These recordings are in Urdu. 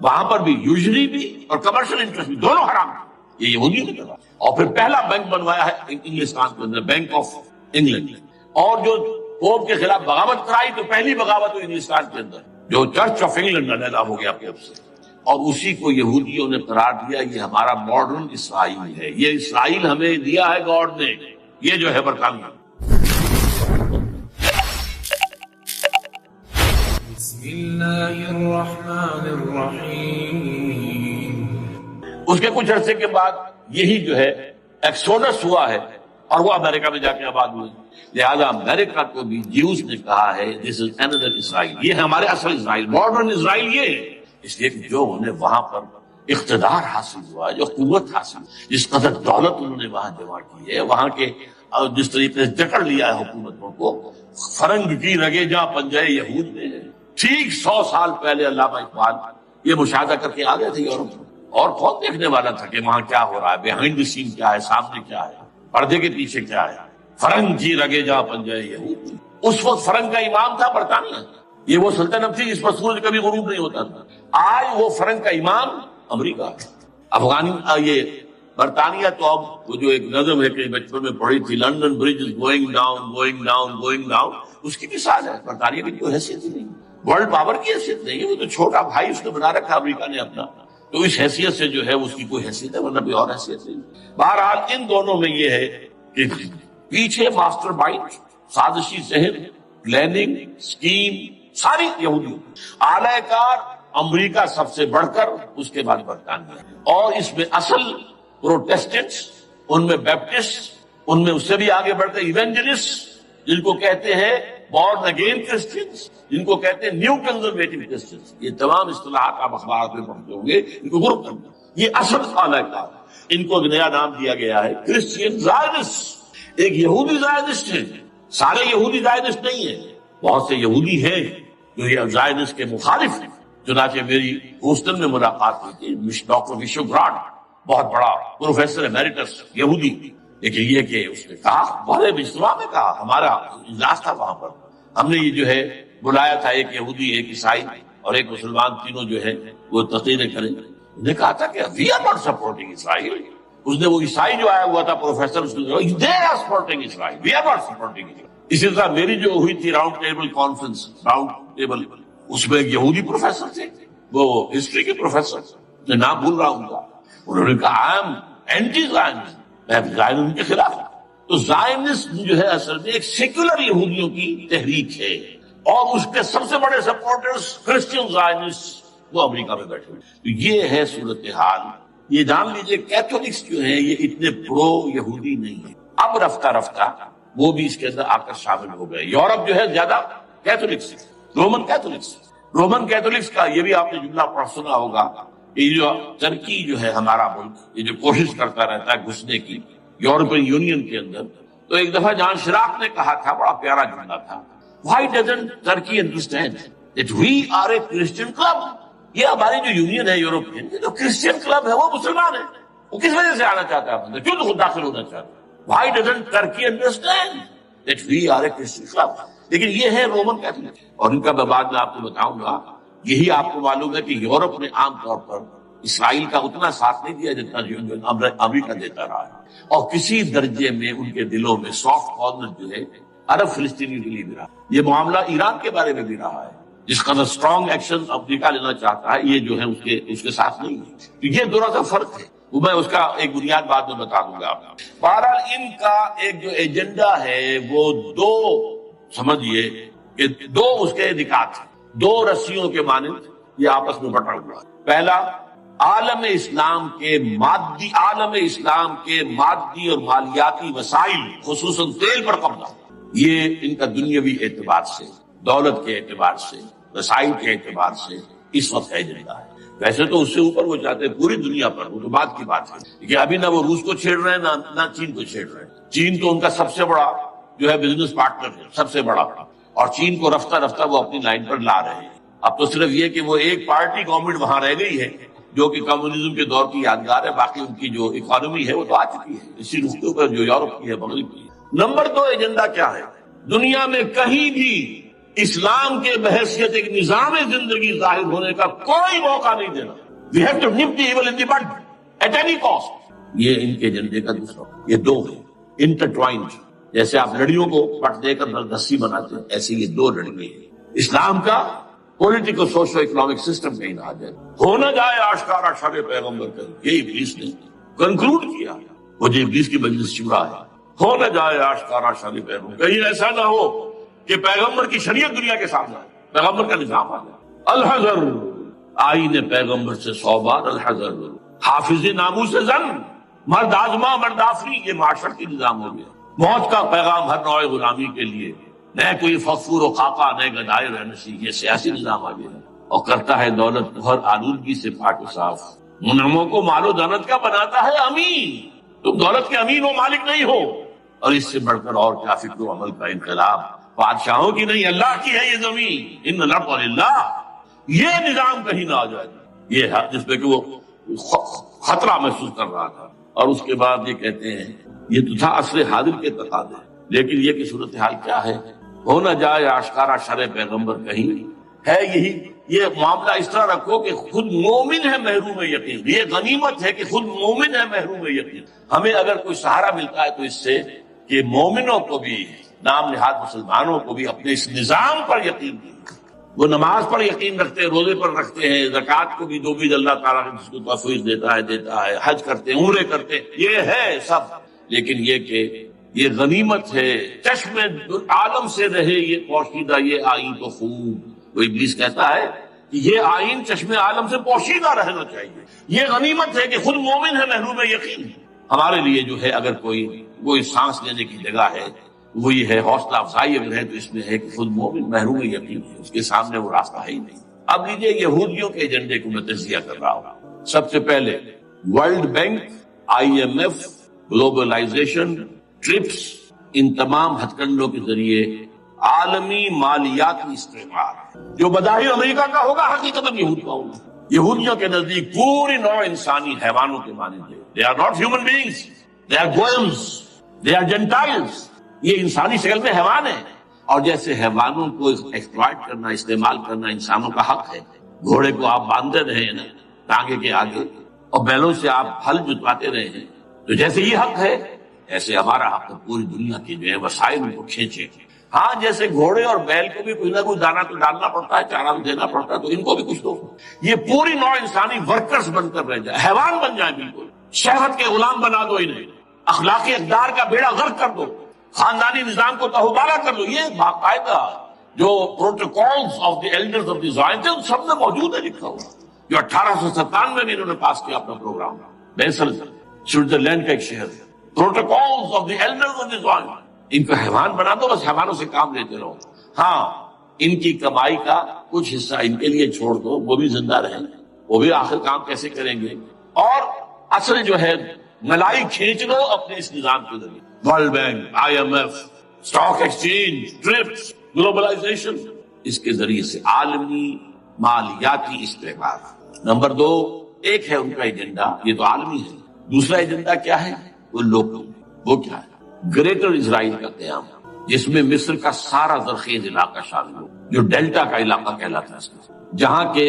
وہاں پر بھی یوزلی بھی اور کمرشل انٹرسٹ بھی دونوں حرام ہیں. یہ یہودیوں نے کرا. اور پھر پہلا بینک بنوایا ہے انگلستان کے اندر، بینک آف انگلینڈ. اور جو پوپ کے خلاف بغاوت کرائی تو پہلی بغاوت ہوئی انگلستان کے اندر، جو چرچ آف انگلینڈ علیحدہ ہو گیا پوپ سے. اور اسی کو یہودیوں نے قرار دیا یہ ہمارا ماڈرن اسرائیل ہے. یہ اسرائیل ہمیں دیا ہے گاڈ نے، یہ جو ہے برطانیہ. بسم اللہ الرحمن الرحیم. اس کے کچھ عرصے کے بعد یہی جو ہے ایکسوڈس ہوا ہے اور وہ امریکہ میں جا کے آباد ہوئے. لہذا امریکہ کو بھی جیوز نے کہا ہے دس از another اسرائیل، یہ ہے ہمارے اصل اسرائیل، ماڈرن اسرائیل یہ ہے. اس لیے کہ جو انہیں وہاں پر اقتدار حاصل ہوا، جو قوت حاصل، جس قدر دولت انہوں نے وہاں جمع کی ہے، وہاں کے جس طریقے سے جکڑ لیا ہے حکومتوں کو، فرنگ کی رگے جہاں پنجے یہود نے. ٹھیک 100 سال پہلے علامہ اقبال یہ مشاہدہ کر کے آ گئے تھے یورپ میں. اور کون دیکھنے والا تھا کہ وہاں کیا ہو رہا ہے، بیہائنڈ دی سین کیا ہے، سامنے کیا ہے، پردے کے پیچھے کیا ہے. فرنگ کی رگے جہاں پنجے یہود. اس وقت فرنگ کا امام تھا برطانیہ. یہ وہ سلطنت تھی جس پر سورج کبھی غروب نہیں ہوتا تھا. آج وہ فرنگ کا امام امریکہ. یہ برطانیہ تو اب وہ جو ایک نظم ہے کہ بچپن میں پڑھی تھی، London Bridge is going down going down going down, اس کی مثال ہے. برطانیہ کی کوئی حیثیت نہیں، ورلڈ پاور کی حیثیت نہیں ہے. وہ تو چھوٹا بھائی اس نے بنا رکھا امریکہ نے اپنا، تو اس حیثیت سے جو ہے اس کی کوئی حیثیت ہے، ورنہ کوئی اور حیثیت نہیں. بہرحال ان دونوں میں یہ ہے کہ پیچھے ماسٹر مائنڈ، سازشی ذہن، پلاننگ، اسکیم ساری یہودی. اعلی کار امریکہ سب سے بڑھ کر، اس کے بعد برطانیہ. اور اس میں اصل پروٹیسٹنٹس، ان میں بیپٹسٹ، ان میں اس سے بھی آگے بڑھ کر ایونجلسٹ، جن کو کہتے ہیں بورن اگین کرسچنس، جن کو کہتے ہیں نیو کنزرویٹو کرسچنس. یہ تمام اصطلاحات آپ اخبارات میں پڑھتے ہوں گے، ان کو گروپ کرنا. یہ اصل اعلی کار. ان کو ایک نیا نام دیا گیا ہے کرسچین زائنسٹ. ایک یہودی زائنسٹ ہے، سارے یہودی زائنسٹ نہیں ہیں، بہت سے یہودی ہیں جو یہ زائنسٹ کے مخالف ہیں. چنانچہ میری ہوسٹن میں ملاقات ہوئی تھی ڈاکٹر وشو گراڈ، بہت بڑا پروفیسر ایمیریٹس یہودی. لیکن یہ کہ اس نے کہا، بڑے اجتماع میں کہا، ہمارا اجلاس تھا وہاں پر، ہم نے یہ جو ہے بلایا تھا ایک یہودی، ایک عیسائی اور ایک مسلمان، تینوں جو ہے وہ تقریریں کریں. نے کہا تھا کہ وی آر ناٹ سپورٹنگ اسرائیل. اس نے وہ عیسائی جو آیا ہوا تھا پروفیسر، اس نے کہا they are supporting Israel, we are not supporting Israel. اسی طرح میری جو ہوئی تھی round table conference, round table, اس میں ایک یہودی پروفیسر تھے، وہ ہسٹری کے پروفیسر، میں نام بھول رہا ہوں کا. انہوں نے کہا آئی ایم اینٹی زائنسٹ، میں زائنسٹ کے خلاف ہوں. تو زائنسٹ جو ہے اصل میں ایک سیکولر یہودیوں کی تحریک ہے، اور اس کے سب سے بڑے سپورٹرز کرسچین زائنسٹ وہ امریکہ میں بیٹھے ہوئے. تو یہ ہے صورتحال. یہ جان لیجئے کیتھولکس جو ہیں یہ اتنے پرو یہودی نہیں ہیں. اب رفتہ رفتہ وہ بھی اس کے اندر آ کر شامل ہو گئے. یورپ جو ہے زیادہ Catholics, Roman Catholics. Roman Catholics کا یہ بھی آپ نے جملہ پڑھ سنا ہوگا کہ یہ جو ترکی جو ہے ہمارا ملک، یہ جو کوشش کرتا رہتا ہے گھسنے کی یورپین یونین کے اندر. تو ایک دفعہ جان شراق نے کہا تھا، بڑا پیارا جملہ تھا، Why doesn't Turkey understand that we are a Christian club؟ یہ ہماری جو یونین ہے یورپین، یہ جو کرسچین کلب ہے وہ مسلمان ہے. وہ کس وجہ سے آنا چاہتا ہے اندر؟ کیوں تو خود داخل ہونا چاہتا ہے؟ Why doesn't Turkey understand that we are a Christian club؟ لیکن یہ ہے رومن کیتھولک. اور ان کا میں بعد میں آپ کو بتاؤں گا. یہی آپ کو معلوم ہے کہ یورپ نے عام طور پر اسرائیل کا اتنا ساتھ نہیں دیا جتنا جو امریکہ دیتا رہا ہے. اور کسی درجے میں ان کے دلوں میں سافٹ کارنر جو ہے عرب فلسطینیوں کے لیے بھی رہا. یہ معاملہ ایران کے بارے میں بھی رہا ہے. جس قدر اسٹرانگ ایکشن امریکہ لینا چاہتا ہے، یہ جو ہے اس کے ساتھ نہیں ہے. تو یہ دونوں کا فرق ہے. وہ میں اس کا ایک بنیاد بعد میں بتا دوں گا آپ کو. بہرحال ان کا ایک جو ایجنڈا ہے وہ دو، سمجھیے کہ دو اس کے نکات ہیں، دو رسیوں کے مانند یہ آپس میں بٹا ہوا ہے. پہلا، عالم اسلام کے مادی اور مالیاتی وسائل خصوصاً تیل پر قبضہ. یہ ان کا دنیاوی اعتبار سے، دولت کے اعتبار سے، وسائل کے اعتبار سے اس وقت ایجنڈا ہے. ویسے تو اس سے اوپر وہ چاہتے ہیں پوری دنیا پر، وہ تو بات کی بات ہے کہ ابھی نہ وہ روس کو چھیڑ رہے ہیں نہ چین کو چھیڑ رہے ہیں. چین تو ان کا سب سے بڑا جو ہے بزنس پارٹنر ہے، سب سے بڑا، اور چین کو رفتہ رفتہ وہ اپنی لائن پر لا رہے ہیں. اب تو صرف یہ کہ وہ ایک پارٹی گورنمنٹ وہاں رہ گئی ہے جو کہ کمیونزم کے دور کی یادگار ہے، باقی ان کی جو اکانومی ہے وہ تو آ چکی ہے اسی رخ پر جو یورپ کی ہے، مغرب کی ہے. نمبر دو ایجنڈا کیا ہے؟ دنیا میں کہیں بھی اسلام کے بحیثیت ایک نظام زندگی ظاہر ہونے کا کوئی موقع نہیں دینا. We have to nip the evil in the bud at any cost. یہ ان کے ایجنڈے کا دوسرا. یہ دو ہیں انٹرٹوائنڈ. جیسے آپ لڑیوں کو پٹ دے کر رسی بناتے ہیں، ایسے یہ دو لڑیے ہیں. اسلام کا پولیٹیکل سوشو اکنامک سسٹم کہیں نہ آ جائے. ہو نہ جائے آشکارا شر پیغمبر کا. یہ ابلیس نے کنکلوڈ کیا. وہ جو ابلیس کی مجلس شورا ہے، ہو نہ جائے آشکارا شر پیغمبر. کہیں ایسا نہ ہو کہ پیغمبر کی شریعت دنیا کے سامنے آئے، پیغمبر کا نظام آ جائے. الحذر، آئین پیغمبر سے 100 بار الحذر. حافظ ناموس زن، مرد آزما مرد آفری. یہ معاشرتی نظام ہو گیا. موت کا پیغام ہر نوع غلامی کے لیے، نہ کوئی فخور و خاکہ نہ گدائے رہنسی. یہ سیاسی نظام آ گیا اور کرتا ہے دولت ہر آلودگی سے پاک و صاف. منعموں کو مال و دولت کا بناتا ہے امین. تم دولت کے امین و مالک نہیں ہو. اور اس سے بڑھ کر اور کیا فکر و عمل کا انقلاب. بادشاہوں کی نہیں، اللہ کی ہے یہ زمین. ان الارض للہ. یہ نظام کہیں نہ آ جائے. یہ ہے جس پہ کہ وہ خطرہ محسوس کر رہا تھا. اور اس کے بعد یہ کہتے ہیں یہ تو تھا عصر حاضر کے تقاضے، لیکن یہ کہ صورتحال کیا ہے. ہو نہ جائے آشکارا شر پیغمبر کہیں ہے. یہی یہ معاملہ اس طرح رکھو کہ خود مومن ہے محروم یقین. یہ غنیمت ہے کہ خود مومن ہے محروم یقین. ہمیں اگر کوئی سہارا ملتا ہے تو اس سے کہ مومنوں کو بھی، نام نہاد مسلمانوں کو بھی اپنے اس نظام پر یقین نہیں. وہ نماز پر یقین رکھتے ہیں، روزے پر رکھتے ہیں، زکوٰۃ کو بھی دو بھی اللہ تعالیٰ جس کو توفیق دیتا ہے، حج کرتے ہیں، عمرے کرتے ہیں. یہ ہے سب. لیکن یہ کہ یہ غنیمت ہے. چشم عالم سے رہے یہ پوشیدہ یہ آئین تو خوب. وہ ابلیس کہتا ہے کہ یہ آئین چشم عالم سے پوشیدہ رہنا چاہیے. یہ غنیمت ہے کہ خود مومن ہے محروم یقین. ہمارے لیے جو ہے اگر کوئی سانس لینے کی جگہ ہے وہ یہ ہے، حوصلہ افزائی اگر ہے تو اس میں ہے کہ خود مومن محروم یقین ہے. اس کے سامنے وہ راستہ ہے ہی نہیں. اب لیجیے یہودیوں کے ایجنڈے کو میں تجزیہ کر رہا ہوں. سب سے پہلے World Bank, IMF، globalisation, TRIPS, ان تمام ہتھ کنڈوں کے ذریعے عالمی مالیاتی استعمار جو بظاہر امریکہ کا ہوگا حقیقت یہود کا ہوگا. یہودیوں کے نزدیک پوری نوع انسانی حیوانوں کے مانند ہے. They are not human beings. They are goyams. They are Gentiles. یہ انسانی شکل میں حیوان ہے. اور جیسے حیوانوں کو ایکسپلائٹ کرنا، استعمال کرنا انسانوں کا حق ہے. گھوڑے کو آپ باندھتے رہے ہیں نا ٹانگے کے آگے، اور بیلوں سے آپ ہل جتواتے رہے ہیں، تو جیسے یہ حق ہے ایسے ہمارا حق ہے پوری دنیا کے جو ہے وسائل کو کھینچے. ہاں جیسے گھوڑے اور بیل کو بھی کوئی نہ کوئی دانا تو ڈالنا پڑتا ہے، چارہ بھی دینا پڑتا ہے، تو ان کو بھی کچھ دو. یہ پوری نوع انسانی ورکرز بن کر رہ جائے، حیوان بن جائیں. بالکل شہوت کے غلام بنا دو انہیں، اخلاقی اقدار کا بیڑا غرق کر دو، خاندانی نظام کو تہوبالا کر دو. یہ باقاعدہ جو protocols of the elders of the Zion تھے ان سب میں موجود ہے لکھا ہوا، جو 1897 میں انہوں نے پاس کیا اپنا پروگرام. بیسل سوئٹزرلینڈ کا ایک شہر ہے. Protocols of the elders of the Zion. ان کو حیوان بنا دو، بس حیوانوں سے کام لیتے رہو. ہاں ان کی کمائی کا کچھ حصہ ان کے لیے چھوڑ دو، وہ بھی زندہ رہیں، وہ بھی آخر کام کیسے کریں گے. اور اصل جو ہے ملائی کھینچ لو اپنے اس نظام کے ذریعے. World Bank, IMF، stock exchange, TRIPS, globalisation, اس کے ذریعے سے عالمی مالیاتی استعمار. نمبر 2 ایک ہے ان کا ایجنڈا، یہ تو عالمی ہے. دوسرا ایجنڈا کیا ہے؟ وہ لوکل. وہ کیا ہے؟ گریٹر اسرائیل کا قیام، جس میں مصر کا سارا زرخیز علاقہ شامل ہو، جو ڈیلٹا کا علاقہ کہلاتا ہے، جہاں کے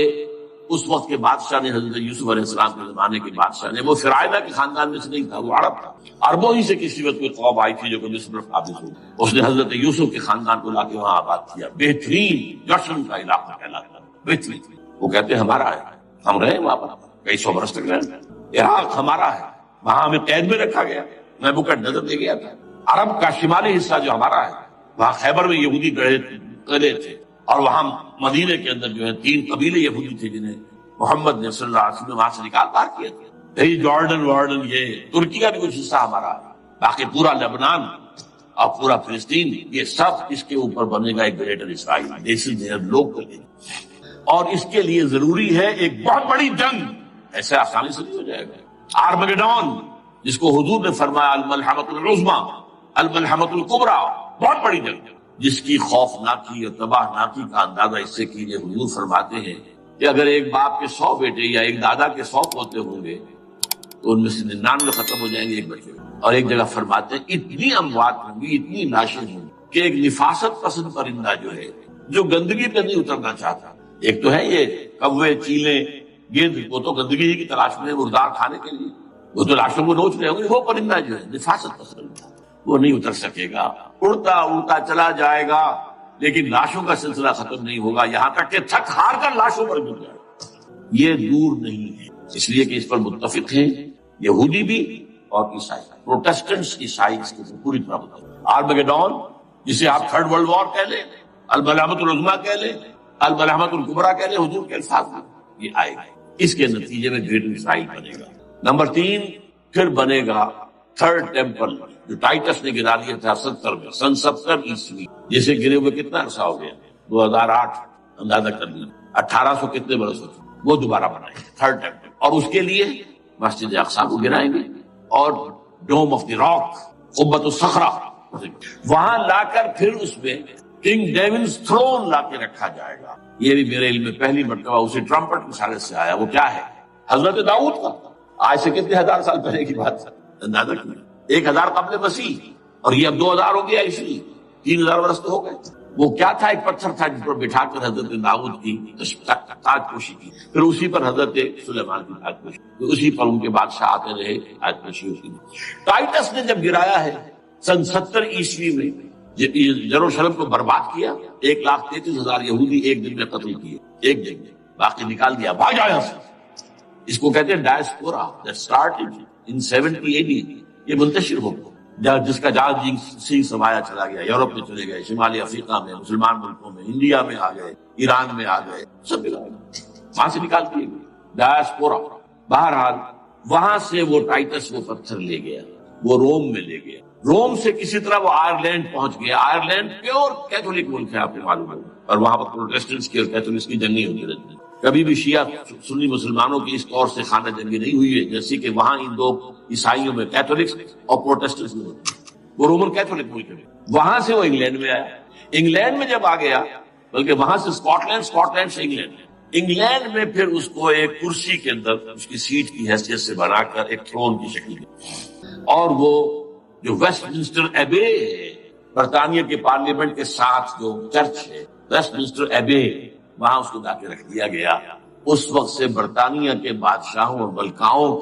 اس وقت کے بادشاہ نے، حضرت یوسف علیہ السلام کے زمانے کے بادشاہ نے، وہ فرعونہ کے خاندان میں سے نہیں تھا، وہ عرب تھا. عربوں ہی سے کسی وقت کوئی قوم آئی تھی جو کہ مصر پر قابض ہوئی. اس نے حضرت یوسف کے خاندان کو لا کے وہاں آباد کیا. بہترین جشن کا علاقہ کہلاتا ہے، بہترین. وہ کہتے ہیں ہمارا ہے، ہم رہے وہاں پر کئی 100 برس تک رہے. عراق ہمارا ہے، وہاں ہمیں قید میں رکھا گیا، نبوکدنضر دے گیا تھا. عرب کا شمالی حصہ جو ہمارا ہے، وہاں خیبر میں یہودی قلعے تھے، اور وہاں مدینے کے اندر جو ہے 3 قبیلے یہودی تھے جنہیں محمد نے صلی اللہ علیہ وسلم وہاں سے نکال پار کیا تھا. جارڈن وارڈن، یہ ترکی کا بھی کچھ حصہ ہمارا ہے. باقی پورا لبنان اور پورا فلسطین، یہ سب اس کے اوپر بنے گا ایک greater Israel. This is there local. اور اس کے لیے ضروری ہے ایک بہت بڑی جنگ. ایسے آسانی سے نہیں ہو جائے گا. آرمگیڈون، جس کو حضور نے فرمایا الملحمۃ العظمیٰ، الملحمۃ الکبریٰ، بہت بڑی جنگ، جس کی خوفناکی اور تباہناکی کا اندازہ اس سے کیجیے. حضور فرماتے ہیں کہ اگر ایک باپ کے 100 بیٹے یا ایک دادا کے 100 پوتے ہوں گے تو ان میں سے 99 ختم ہو جائیں گے ایک بچے. اور ایک جگہ فرماتے ہیں اتنی اموات ہوں گی، اتنی لاشیں ہوں گی کہ ایک نفاست پسند پرندہ جو ہے جو گندگی پہ نہیں اترنا چاہتا. ایک تو ہے یہ کوے چیلیں گرد، وہ تو گندگی ہی کی تلاش میں مردار کھانے کے لیے، وہ تو لاشوں کو نوچ رہے ہوں گے. وہ پرندہ جو ہے نفاست پسند، وہ نہیں اتر سکے گا، اڑتا اڑتا چلا جائے گا، لیکن لاشوں کا سلسلہ ختم نہیں ہوگا یہاں تک کہ تھک ہار کر لاشوں پر گر جائے. یہ دور نہیں ہے، اس لیے کہ اس پر متفق ہیں یہودی بھی اور عیسائی. پروٹسٹنٹس عیسائی اس کے پوری طرح متفق. آرمگیڈون جسے آپ تھرڈ ورلڈ وار کہہ لیں، الملحمۃ العظمیٰ کہہ لیں، الملحمۃ الکبریٰ کہہ لیں، حضور کے الفاظ میں یہ آئے گا. اس کے نتیجے میں گریٹ اسرائیل بنے گا. نمبر 3 پھر بنے گا تھرڈ ٹیمپل جو ٹائٹس نے گرا دیا تھا 70 میں، سن 70 عیسوی، جسے گرے ہوئے کتنا عرصہ ہو گیا، 2008 اندازہ کر لیا، 1800 کتنے برس ہو چکے. وہ دوبارہ بنائیں گے تھرڈ ٹیمپل، اور اس کے لیے مسجد اقصی کو گرائیں گے اور ڈوم آف دی راک، قبۃ الصخرہ، وہاں لا کر پھر اس میں کنگ ڈیونز تھرون لا کے رکھا جائے گا. یہ بھی میرے علم میں پہلی مرتبہ اسے ٹرمپٹ رسالے سے آیا. وہ کیا ہے؟ حضرت داؤد کا. آج سے کتنے ہزار سال پہلے کی بات، اندازہ کیجیے، 1000 قبل مسیح، اور یہ اب 2000 ہو گیا عیسوی، 3000 برس تو ہو گئے. وہ کیا تھا؟ ایک پتھر تھا جس پر بٹھا کر حضرت داؤد کی تاج پوشی کی، پھر اسی پر حضرت سلیمان کی تاج پوشی، پھر اسی پر ان کے بادشاہ آتے رہے، تاج پوشی اسی میں. ٹائٹس نے جب گرایا ہے سن 70 عیسوی میں، یروشلم کو برباد کیا، 1,33,000 یہودی ایک دن میں قتل کیے، ایک دن میں، باقی نکال دیا، بھاگ جائے یہاں سے. اس کو کہتے ہیں diaspora, that started in 70 AD. یہ منتشر ہو گیا، جس کا جہاز سی سمایا چلا گیا، یورپ میں چلے گئے، شمالی افریقہ میں، مسلمان ملکوں میں، انڈیا میں آ گئے، ایران میں آ گئے، سب وہاں سے نکال دیے گئے، ڈائسپورا. بہرحال وہاں سے وہ ٹائٹس وہ پتھر لے گیا، وہ روم میں لے گیا. روم سے کسی طرح وہ آئرلینڈ پہنچ گیا. آئرلینڈ پیور کیتھولک ملک ہے، آپ کو معلوم ہے، اور وہاں پر پروٹیسٹنٹس کی اور کیتھولکس کی جنگیں ہوتی رہتی ہیں. کبھی بھی شیعہ سنی مسلمانوں کی اس طور سے خانہ جنگی نہیں ہوئی ہے جیسے کہ وہاں ان دو عیسائیوں میں کیتھولکس اور پروٹیسٹنٹس میں ہوتی ہے. وہ رومن کیتھولک ملک ہے. وہاں سے وہ انگلینڈ میں آیا. انگلینڈ میں جب آ گیا، بلکہ وہاں سے اسکاٹ لینڈ سے انگلینڈ میں پھر اس کو ایک کرسی کے اندر اس کی سیٹ کی حیثیت سے بنا کر ایک تھرون کی شکل دی، اور وہ جو ویسٹ منسٹر ایبے ہے، برطانیہ کے پارلیمنٹ کے ساتھ جو چرچ ہے ویسٹ منسٹر ایبے، وہاں اس کو لا کے رکھ دیا گیا. اس وقت سے برطانیہ کے بادشاہوں اور ملکاؤں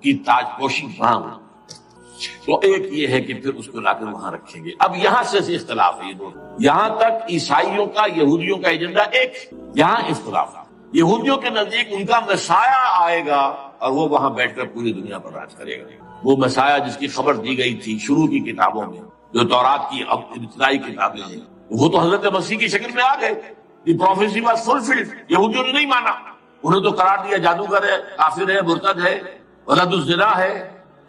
کی تاج پوشی وہاں ہوئی. تو ایک یہ ہے کہ پھر اس کو لا کر وہاں رکھیں گے. اب یہاں سے اختلاف ہے، یہ دونوں، یہاں تک عیسائیوں کا یہودیوں کا ایجنڈا ایک، یہاں اختلاف. یہودیوں کے نزدیک ان کا مسیح آئے گا اور وہ وہاں بیٹھ کر پوری دنیا پر راج کرے گا. وہ مسیح جس کی خبر دی گئی تھی شروع کی کتابوں میں، جو تورات کی ابتدائی کتابیں ہیں، وہ تو حضرت مسیح کی شکل میں آ گئے. The prophecy was fulfilled. یہودیوں نے نہیں مانا، انہیں تو قرار دیا جادوگر ہے، کافر ہے، مرتد ہے، ولد الزنا ہے،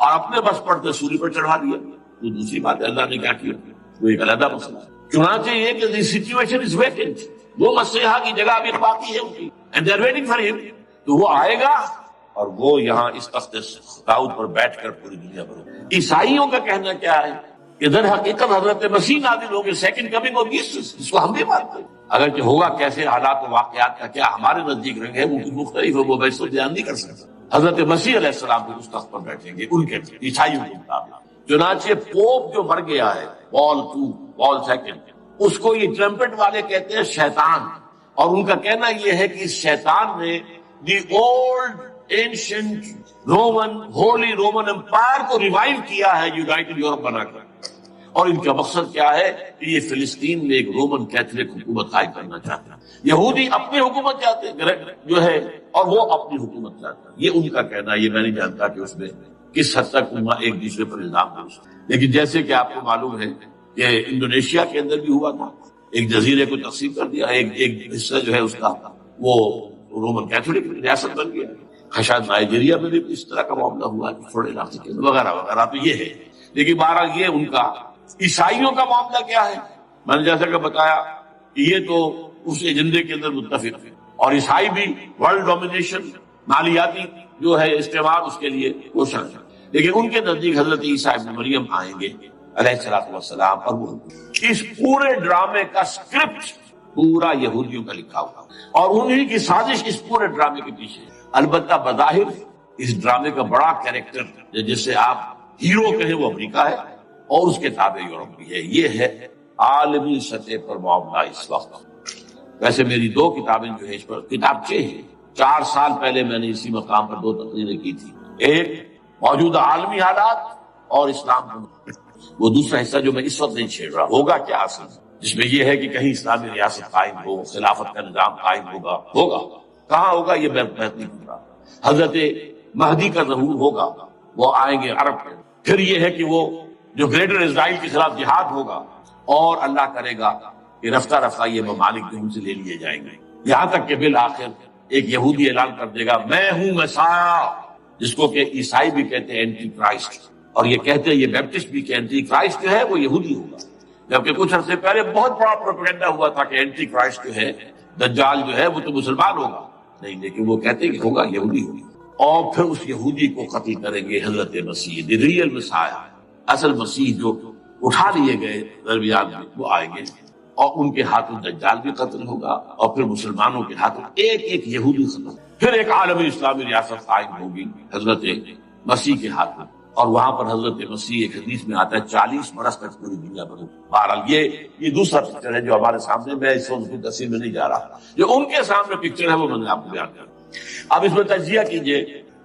اور اپنے بس پڑتے سولی پر چڑھا دیا. تو دوسری بات ہے اللہ نے کیا کیا، وہ ایک علیحدہ مسئلہ ہے. چنانچہ یہ کہ the situation is vacant. وہ مسیحا کی جگہ ابھی باقی ہے ان کی، and they are waiting for him. تو وہ آئے گا اور وہ یہاں اس تخت داؤد پر بیٹھ کر پوری دنیا پر. عیسائیوں کا کہنا کیا ہے کہ در حقیقت حضرت مسیح نازل ہوں گے، سیکنڈ کمنگ آف جیسس، اس کو ہم بھی مانتے ہیں. اگرچہ ہوگا کیسے، حالات و واقعات کا کیا ہمارے نزدیک رنگ ہے وہ مختلف ہے، وہ ویسے بیان نہیں کر سکتا. حضرت مسیح علیہ السلام بھی اس تخت پر بیٹھیں گے ان کے عیسائیوں کے مطابق. چنانچہ پوپ جو مر گیا ہے، پال سیکنڈ، اس کو یہ ٹرمپٹ والے کہتے ہیں شیطان، اور ان کا کہنا یہ ہے کہ اس شیطان نے the old ancient holy Roman empire کو ریوائیو کیا ہے یونائٹڈ یورپ بنا کر. اور ان کا مقصد کیا ہے کہ یہ فلسطین میں ایک رومن کیتھولک حکومت قائم کرنا چاہتے ہیں. یہودی اپنی حکومت چاہتے ہیں جو ہے، اور وہ اپنی حکومت چاہتے ہیں. یہ ان کا کہنا ہے. یہ میں نہیں جانتا کہ اس میں کس حد تک ایک دوسرے پر الزام ہو. لیکن جیسے کہ آپ کو معلوم ہے کہ انڈونیشیا کے اندر بھی ہوا تھا، ایک جزیرے کو تقسیم کر دیا، ایک حصہ جو ہے اس کا وہ رومن کیتھولک ریاست بن گیا. شاید نائجیریا میں بھی اس طرح کا معاملہ ہوا تھوڑے علاقے کے وغیرہ وغیرہ. تو یہ ہے. لیکن بہرحال یہ ان کا. عیسائیوں کا معاملہ کیا ہے؟ میں نے جیسا کہ بتایا کہ یہ تو اس ایجنڈے کے اندر متفق ہے، اور عیسائی بھی ورلڈ ڈومینیشن، مالیاتی جو ہے استعمال، اس کے لیے کوشش ہے. لیکن ان کے نزدیک حضرت عیسیٰ ابن مریم آئیں گے علیہ الصلوۃ والسلام، اور وہ اس پورے ڈرامے کا اسکرپٹ پورا یہودیوں کا لکھا ہوا، اور انہی کی سازش اس پورے ڈرامے کے پیچھے. البتہ بظاہر اس ڈرامے کا بڑا کیریکٹر جس سے آپ ہیرو کہیں وہ امریکہ ہے، اور اس کے تابع یورپ بھی ہے. یہ ہے عالمی سطح پر معاملہ اس وقت. ویسے میری 2 کتابیں جو ہے اس پر کتابچے ہیں، 4 سال پہلے میں نے اسی مقام پر 2 تقریریں کی تھی، ایک موجودہ عالمی حالات اور اسلام کا، وہ دوسرا حصہ جو میں اس وقت نہیں چھیڑ رہا، ہوگا کیا اصل، جس میں یہ ہے کہ کہیں اسلامی ریاست قائم ہو، خلافت کا نظام قائم ہوگا کہاں ہوگا یہ میں نہیں کر رہا۔ حضرت مہدی کا ظہور ہوگا، وہ آئیں گے عرب کے، پھر یہ ہے کہ وہ جو گریٹر اسرائیل کے خلاف جہاد ہوگا، اور اللہ کرے گا کہ رفتہ رفتہ یہ ممالک جو ان سے لے لیے جائیں گے، یہاں تک کہ بالآخر ایک یہودی اعلان کر دے گا میں ہوں مسیح، جس کو کہ عیسائی بھی کہتے ہیں اینٹی کرائسٹ، اور یہ کہتے ہیں یہ بیپٹسٹ بھی کہ اینٹی کرائسٹ جو ہے وہ یہودی ہوگا، جبکہ کچھ عرصے پہلے بہت بڑا پروپیگنڈا ہوا تھا کہ اینٹی کرائسٹ جو ہے، دجال جو ہے وہ تو مسلمان ہوگا، نہیں، لیکن وہ کہتے ہیں کہ ہوگا یہودی ہوگی، اور پھر اس یہودی کو قتل کریں گے حضرت مسیح، دی ریئل مسیح، اصل مسیح جو اٹھا لیے گئے درمیان میں، وہ آئیں گے، اور ان کے ہاتھوں دجال بھی قتل ہوگا، اور پھر مسلمانوں کے ہاتھوں ایک ایک یہودی قتل، پھر ایک عالمی اسلامی ریاست قائم ہوگی حضرت مسیح کے ہاتھوں، اور وہاں پر حضرت مسیح ایک حدیث میں آتا ہے 40 برس تک پوری دنیا پر۔ بہرحال یہ دوسرا پکچر ہے جو ہمارے سامنے، میں اس وقت کی تفصیل میں نہیں جا رہا، جو ان کے سامنے پکچر ہے وہ میں نے آپ کو بیان کیا۔ اب اس میں تجزیہ کیجئے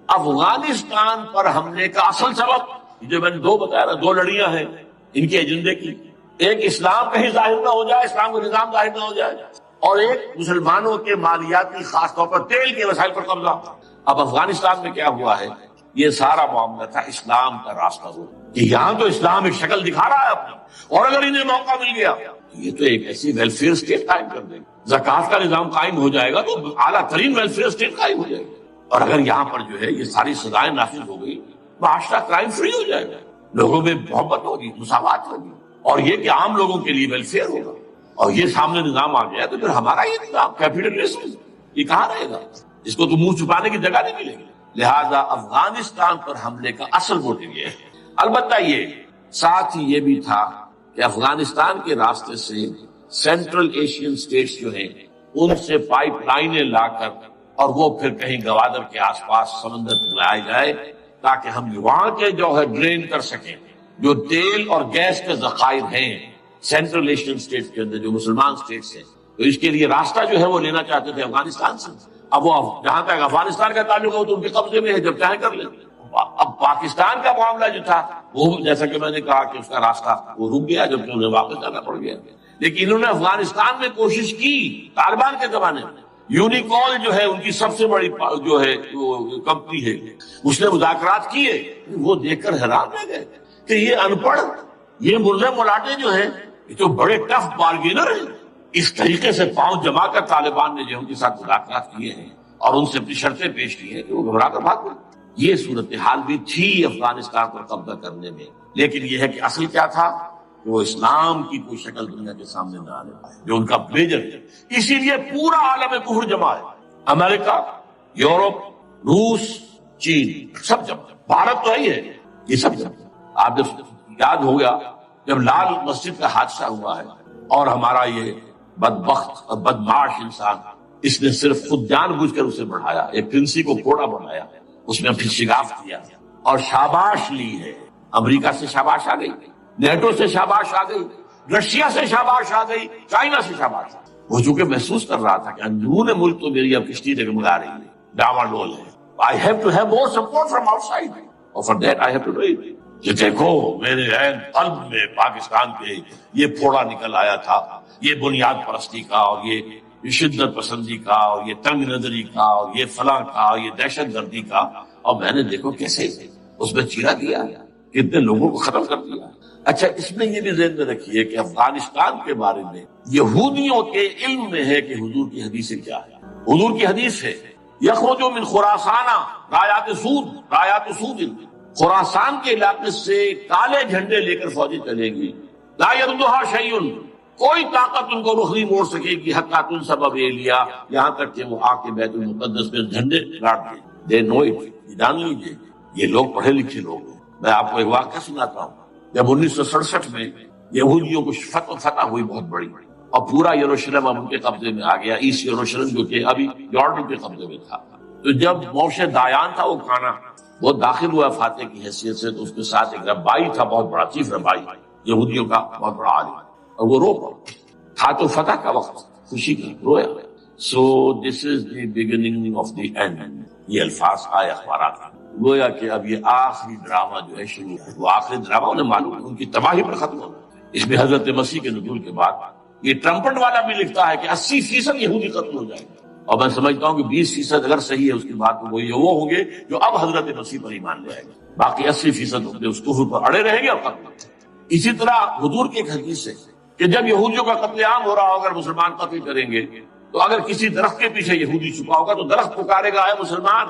افغانستان پر حملے کا اصل سبب، جو میں نے 2 بتایا نا، 2 لڑیاں ہیں ان کے ایجنڈے کی، ایک اسلام کہیں ظاہر نہ ہو جائے، اسلام کا نظام ظاہر نہ ہو جائے، اور ایک مسلمانوں کے مالیاتی خاص طور پر تیل کے وسائل پر قبضہ۔ اب افغانستان میں کیا ہوا ہے، یہ سارا معاملہ تھا اسلام کا راستہ ہو، کہ یہاں تو اسلام ایک شکل دکھا رہا ہے اپنی، اور اگر انہیں موقع مل گیا تو یہ تو ایک ایسی ویلفیئر اسٹیٹ قائم کر دیں گے، زکوٰۃ کا نظام قائم ہو جائے گا تو اعلیٰ ترین ویلفیئر اسٹیٹ قائم ہو جائے گی، اور اگر یہاں پر جو ہے یہ ساری سزائیں نافذ ہو گئی، معاشرہ کرائم فری ہو جائے گا، لوگوں میں محبت ہوگی، مساوات ہوگی، اور یہ کہ عام لوگوں کے لیے ویلفیئر ہوگا، اور یہ سامنے نظام آ گیا تو پھر ہمارا یہ نظام کیپیٹلزم یہ کہاں رہے گا، اس کو تو منہ چھپانے کی جگہ نہیں ملے گی۔ لہذا افغانستان پر حملے کا اصل موٹو یہ ہے۔ البتہ یہ ساتھ ہی یہ بھی تھا کہ افغانستان کے راستے سے سینٹرل ایشین اسٹیٹس جو ہیں ان سے پائپ لائنیں لا کر، اور وہ پھر کہیں گوادر کے آس پاس سمندر میں لائے جائے، تاکہ ہم وہاں کے جو ہے ڈرین کر سکیں جو تیل اور گیس کے ذخائر ہیں سینٹرل ایشین اسٹیٹس کے اندر، جو مسلمان اسٹیٹس ہیں، تو اس کے لیے راستہ جو ہے وہ لینا چاہتے تھے افغانستان سے۔ اب وہ جہاں تک افغانستان کا تعلق ہو تو ان کے قبضے میں ہے، جب چاہیں کر لیں۔ اب پاکستان کا معاملہ جو تھا وہ جیسا کہ میں نے کہا کہ اس کا راستہ وہ رک گیا، جبکہ انہیں واپس جانا پڑ گیا، لیکن انہوں نے افغانستان میں کوشش کی طالبان کے زمانے میں۔ یونیکال جو ہے ان کی سب سے بڑی جو ہے کمپنی ہے، اس نے مذاکرات کیے، وہ دیکھ کر حیران رہ گئے کہ یہ ان پڑھ، یہ مرزے ملاٹے جو ہیں یہ تو بڑے ٹف بارگینر ہیں، اس طریقے سے پاؤں جما کر طالبان نے جو ان کے ساتھ مذاکرات کیے ہیں اور ان سے اپنی شرطیں پیش کی ہیں کہ وہ گھبرا کر بھاگ گئے۔ یہ صورتحال بھی تھی افغانستان پر قبضہ کرنے میں، لیکن یہ ہے کہ اصل کیا تھا کہ وہ اسلام کی کوئی شکل دنیا کے سامنے نہ آنے پائے، جو ان کا میجر ہے۔ اسی لیے پورا عالم کفر جمع ہے، امریکہ، یورپ، روس، چین، سب جمع، بھارت تو ہی ہے، یہ سب جمع۔ آپ جب یاد ہو گیا جب لال مسجد کا حادثہ ہوا ہے اور ہمارا یہ بدبخت اور بدمعاش انسان، اس نے صرف خود جان بوجھ کر اسے بڑھایا، ایک پرنسی کو کوڑا بنایا، اس میں پھر شگاف کیا اور شاباش لی ہے۔ امریکہ سے شاباش آ گئی، نیٹو سے شاباش آ گئی، رشیا سے شاباش آ گئی، چائنا سے شاباش آ گئی۔ وہ چونکہ محسوس کر رہا تھا کہ اندرون ملک تو میری اب کشتی ڈگمگا رہی ہے، ڈاواں ڈول ہے، I have to have more support from outside, اور for that I have to do it۔ یہ دیکھو میرے عین قلب میں پاکستان کے یہ پھوڑا نکل آیا تھا، یہ بنیاد پرستی کا اور یہ شدت پسندی کا اور یہ تنگ نظری کا اور یہ فلاں کا اور یہ دہشت گردی کا، اور میں نے دیکھو کیسے اس میں چیرا دیا، کتنے لوگوں کو ختم کر دیا۔ اچھا، اس میں یہ بھی ذہن میں رکھیے کہ افغانستان کے بارے میں یہودیوں کے علم میں ہے کہ حضور کی حدیث کیا ہے۔ حضور کی حدیث ہے یخرج من خراسان رایات سود، خراسان کے علاقے سے کالے جھنڈے لے کر فوجیں چلیں گی، لا یردها شیء، کوئی طاقت ان کو رخ نہیں موڑ سکے گی، حتی تنصب بیلیا، یہاں تک کہ وہ آ کے بیت المقدس میں جھنڈے گاڑ دیں۔ دے نو اٹ، جان لیجیے یہ لوگ پڑھے لکھے لوگ ہیں۔ میں آپ کو ایک واقعہ سناتا ہوں۔ جب 1967 میں یہودیوں کو فتح ہوئی بہت بڑی، اور پورا یروشلم اب ان کے قبضے میں آ گیا، ایسٹ یروشلم جو کہ ابھی یارڈن کے قبضے میں تھا، تو جب موشے دایان تھا وہ کھانا، وہ داخل ہوا فاتح کی حیثیت سے، تو اس کے ساتھ ایک ربائی تھا، بہت بڑا چیف ربائی یہودیوں کا، بہت بڑا عالم، اور وہ رو پڑا تھا۔ تو فتح کا وقت، خوشی کا رویا. So this is the beginning of the end. یہ الفاظ آئے اخبارات میں. گویا کہ اب یہ آخری ڈرامہ جو ہے شروع ہے. وہ آخری ڈرامہ انہیں معلوم ہے ان کی تباہی پر ختم ہونا. اس میں حضرت مسیح کے نزول کے بعد یہ ٹرمپٹ والا بھی لکھتا ہے کہ 80% یہودی ختم ہو جائے گا. اور میں سمجھتا ہوں کہ 20% اگر صحیح ہے اس کی بات تو وہ ہوں گے جو اب حضرت مسیح پر ایمان لے آئے گا. باقی 80% ہوتے اس کفر پر اڑے رہیں گے اور ختم. اسی طرح حضور کی ایک حدیث ہے کہ جب یہودیوں کا قتل عام ہو رہا ہوگا اگر مسلمان قتل کریں گے تو اگر کسی درخت کے پیچھے یہودی چھپا ہوگا تو درخت پکارے گا اے مسلمان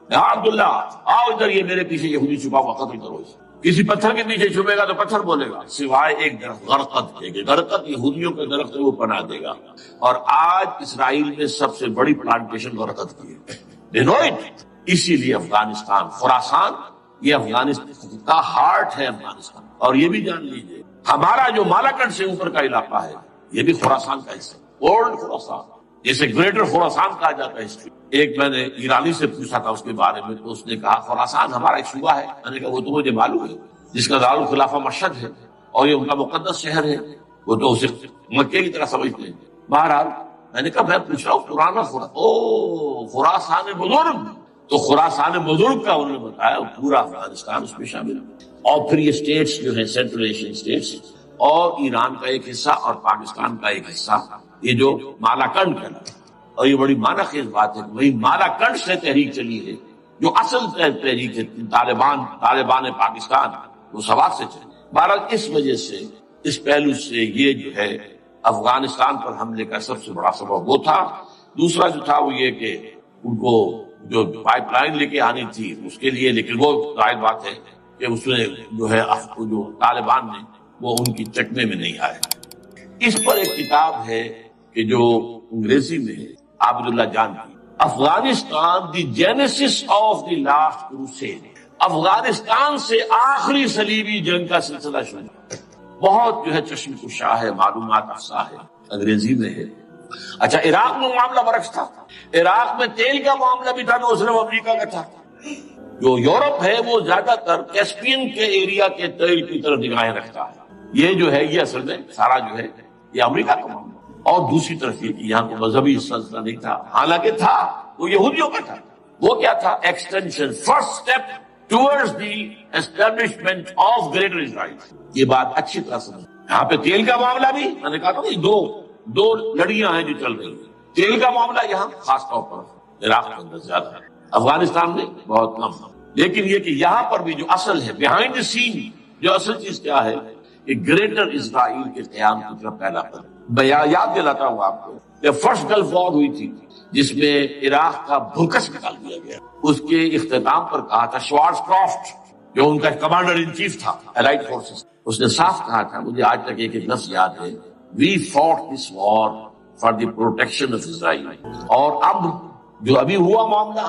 عبداللہ آؤ ادھر, یہ میرے پیچھے یہودی چھپا ہوا قتل کرو. کسی پتھر کے پیچھے چھپے گا تو پتھر بولے گا سوائے ایک درخت غرقد کے. غرقد یہودیوں کا درخت ہے, وہ پناہ دے گا. اور آج اسرائیل میں سب سے بڑی پلانٹیشن غرقد کی ہے. اسی لیے افغانستان, خراسان, یہ افغانستان کا ہارٹ ہے افغانستان. اور یہ بھی جان لیجیے ہمارا جو مالاکنڈ سے اوپر کا علاقہ ہے یہ بھی خراسان کا حصہ, اولڈ خراسان, جسے گریٹر خراسان کہا جاتا ہے. ایک میں نے ایرانی سے پوچھا تھا اس کے بارے میں تو اس نے کہا خراسان ہمارا ایک صوبہ ہے. میں نے کہا وہ تو مجھے معلوم ہے, جس کا دارالخلافہ مشہد ہے اور یہ ان کا مقدس شہر ہے, وہ تو اسے مکے کی طرح سمجھتے ہیں. بہرحال میں نے کہا میں پوچھ رہا ہوں پرانا خراسان بزرگ, تو خراسان بزرگ کا انہوں نے بتایا پورا افغانستان اس میں شامل ہے. اور پھر یہ اسٹیٹس جو ہیں سینٹرل ایشین اسٹیٹس اور ایران کا ایک حصہ اور پاکستان کا ایک حصہ, یہ جو مالاکنڈ کہلاتا ہے. اور یہ بڑی معنی خیز بات ہے کہ وہی مالاکنڈ سے تحریک چلی ہے جو اصل تحریک ہے طالبان پاکستان, وہ سوات سے چلی. بہرحال اس وجہ سے اس پہلو سے یہ جو ہے افغانستان پر حملے کا سب سے بڑا سبب وہ تھا. دوسرا جو تھا وہ یہ کہ ان کو جو پائپ لائن لے کے آنی تھی اس کے لیے, لیکن وہ ظاہر بات ہے کہ اس میں جو ہے جو طالبان نے وہ ان کی چکمے میں نہیں آئے. اس پر ایک کتاب ہے کہ جو انگریزی میں عابد اللہ جان کی, Afghanistan the genesis of the last crusade, Afghanistan سے آخری صلیبی جنگ کا سلسلہ شروع. بہت جو ہے چشم کشا ہے, معلومات افزا ہے, انگریزی میں ہے. اچھا عراق میں معاملہ برعکس تھا. عراق میں تیل کا معاملہ بھی تھا تو صرف امریکہ کا تھا. جو یورپ ہے وہ زیادہ تر کیسپین کے ایریا کے تیل کی طرف نگاہیں رکھتا ہے. یہ جو ہے یہ اصل میں سارا جو ہے یہ امریکہ کا معاملہ. اور دوسری طرف یہ کہ یہاں کو مذہبی سلسلہ نہیں تھا, حالانکہ تھا, وہ یہودیوں کا تھا. وہ کیا تھا؟ Extension, first step towards the establishment of greater Israel. یہ بات اچھی طرح سمجھ. یہاں پہ تیل کا معاملہ بھی میں نے کہا تھا دو لڑیاں ہیں جو چل رہی ہیں. تیل کا معاملہ یہاں خاص طور پر عراق کے اندر زیادہ ہے, افغانستان میں بہت کم. لیکن یہ کہ یہاں پر بھی جو اصل ہے بیہائنڈ دی سین, جو اصل چیز کیا ہے کہ گریٹر اسرائیل کے قیام کی طرف پہلا قدم. میں یاد دلاتا ہوں آپ کو, یہ فرسٹ گلف وار ہوئی تھی جس میں عراق کا بھوکس نکال دیا گیا. اس کے اختتام پر کہا تھا شوارٹز کرافٹ جو ان کا کمانڈر ان چیف تھا الائڈ فورسز, اس نے صاف کہا تھا, مجھے آج تک ایک لفظ یاد ہے, we fought this war for the protection of Israel. اور اب جو ابھی ہوا معاملہ,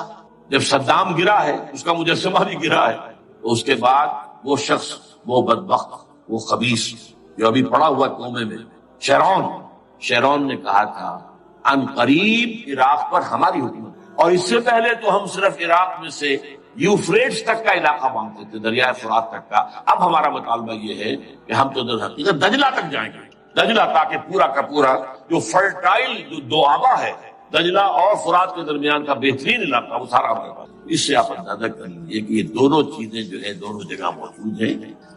جب صدام گرا ہے اس کا مجسمہ بھی گرا ہے, تو اس کے بعد وہ شخص, وہ بدبخت, وہ خبیث جو ابھی پڑا ہوا کومے میں, شیرون نے کہا تھا ان قریب عراق پر ہماری حکومت. اور اس سے پہلے تو ہم صرف عراق میں سے یوفریٹس تک کا علاقہ مانگتے تھے, دریائے فرات تک کا. اب ہمارا مطالبہ یہ ہے کہ ہم تو در حقیقت دجلہ تک جائیں گے, دجلہ, تاکہ پورا کا پورا جو فرٹائل جو دو آبا ہے دجلہ اور فرات کے درمیان کا بہترین علاقہ وہ سارا ہمارے پاس. اس سے آپ اندازہ کر لیجیے کہ یہ دونوں چیزیں جو ہے دونوں جگہ موجود ہیں.